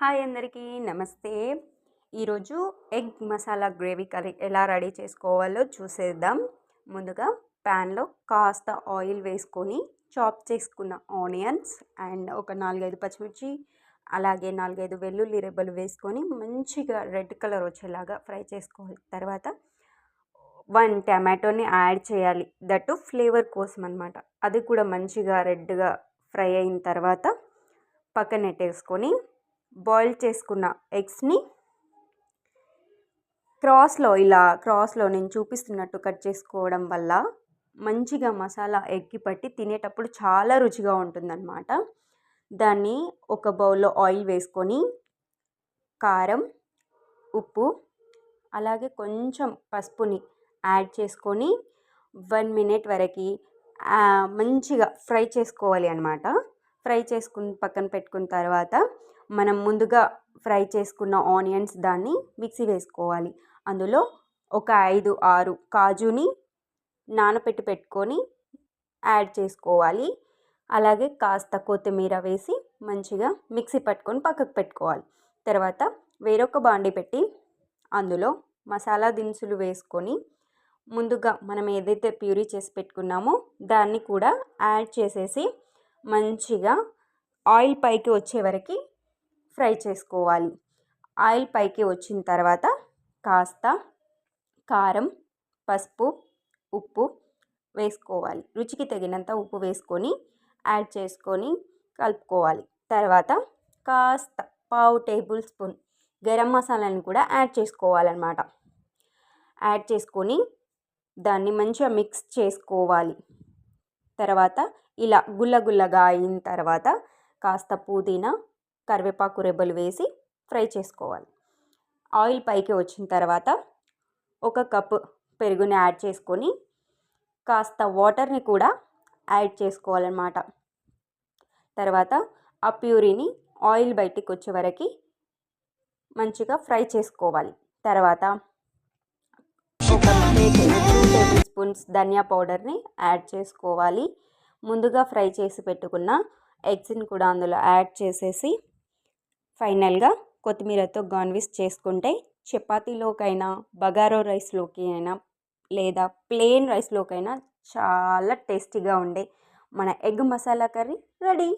Hi అందరికీ నమస్తే. ఈరోజు ఎగ్ మసాలా గ్రేవీ కర్రీ ఎలా రెడీ చేసుకోవాలో చూసేద్దాం. ముందుగా ప్యాన్లో కాస్త ఆయిల్ వేసుకొని చాప్ చేసుకున్న ఆనియన్స్ అండ్ ఒక 4-5 పచ్చిమిర్చి, అలాగే 4-5 వెల్లుల్లి రెబ్బలు వేసుకొని మంచిగా రెడ్ కలర్ వచ్చేలాగా ఫ్రై చేసుకోవాలి. తర్వాత 1 టమాటోని యాడ్ చేయాలి, దట్టు ఫ్లేవర్ కోసం అనమాట. అది కూడా మంచిగా రెడ్గా ఫ్రై అయిన తర్వాత పక్కన పెట్టేసుకొని బాయిల్ చేసుకున్న ఎగ్స్ని క్రాస్లో నేను చూపిస్తున్నట్టు కట్ చేసుకోవడం వల్ల మంచిగా మసాలా ఎగ్కి పట్టి తినేటప్పుడు చాలా రుచిగా ఉంటుందన్నమాట. దాన్ని ఒక బౌల్లో ఆయిల్ వేసుకొని కారం, ఉప్పు, అలాగే కొంచెం పసుపుని యాడ్ చేసుకొని 1 మినిట్ వరకు మంచిగా ఫ్రై చేసుకోవాలి అన్నమాట. ఫ్రై చేసుకుని పక్కన పెట్టుకున్న తర్వాత మనం ముందుగా ఫ్రై చేసుకున్న ఆనియన్స్ దాన్ని మిక్సీ వేసుకోవాలి. అందులో ఒక 5-6 కాజుని నానబెట్టి పెట్టుకొని యాడ్ చేసుకోవాలి. అలాగే కాస్త కొత్తిమీర వేసి మంచిగా మిక్సీ పట్టుకొని పక్కకు పెట్టుకోవాలి. తర్వాత వేరొక బాండి పెట్టి అందులో మసాలా దినుసులు వేసుకొని ముందుగా మనం ఏదైతే ప్యూరీ చేసి పెట్టుకున్నామో దాన్ని కూడా యాడ్ చేసేసి మంచిగా ఆయిల్ పైకి వచ్చే వరకు ఫ్రై చేసుకోవాలి. ఆయిల్ పైకి వచ్చిన తర్వాత కాస్త కారం, పసుపు, ఉప్పు వేసుకోవాలి. రుచికి తగినంత ఉప్పు వేసుకొని యాడ్ చేసుకొని కలుపుకోవాలి. తర్వాత కాస్త పావు టేబుల్ స్పూన్ గరం మసాలాని కూడా యాడ్ చేసుకోవాలన్నమాట. యాడ్ చేసుకొని దాన్ని మంచిగా మిక్స్ చేసుకోవాలి. తర్వాత ఇలా గుల్లగుల్లగా అయిన తర్వాత కాస్త పుదీనా, కరివేపాకు రెబ్బలు వేసి ఫ్రై చేసుకోవాలి. ఆయిల్ పైకి వచ్చిన తర్వాత 1 కప్పు పెరుగుని యాడ్ చేసుకొని కాస్త వాటర్ని కూడా యాడ్ చేసుకోవాలన్నమాట. తర్వాత ఆ ప్యూరీని ఆయిల్ బయటికి వచ్చే వరకు మంచిగా ఫ్రై చేసుకోవాలి. తర్వాత ఒక 2 టేబుల్ స్పూన్స్ ధనియా పౌడర్ని యాడ్ చేసుకోవాలి. ముందుగా ఫ్రై చేసి పెట్టుకున్న ఎగ్స్ని కూడా అందులో యాడ్ చేసేసి ఫైనల్గా కొత్తిమీరతో గార్నిష్ చేసుకుంటే చపాతీలోకైనా, బగారా రైస్లోకి అయినా, లేదా ప్లెయిన్ రైస్లోకైనా చాలా టేస్టీగా ఉండే మన ఎగ్ మసాలా కర్రీ రెడీ.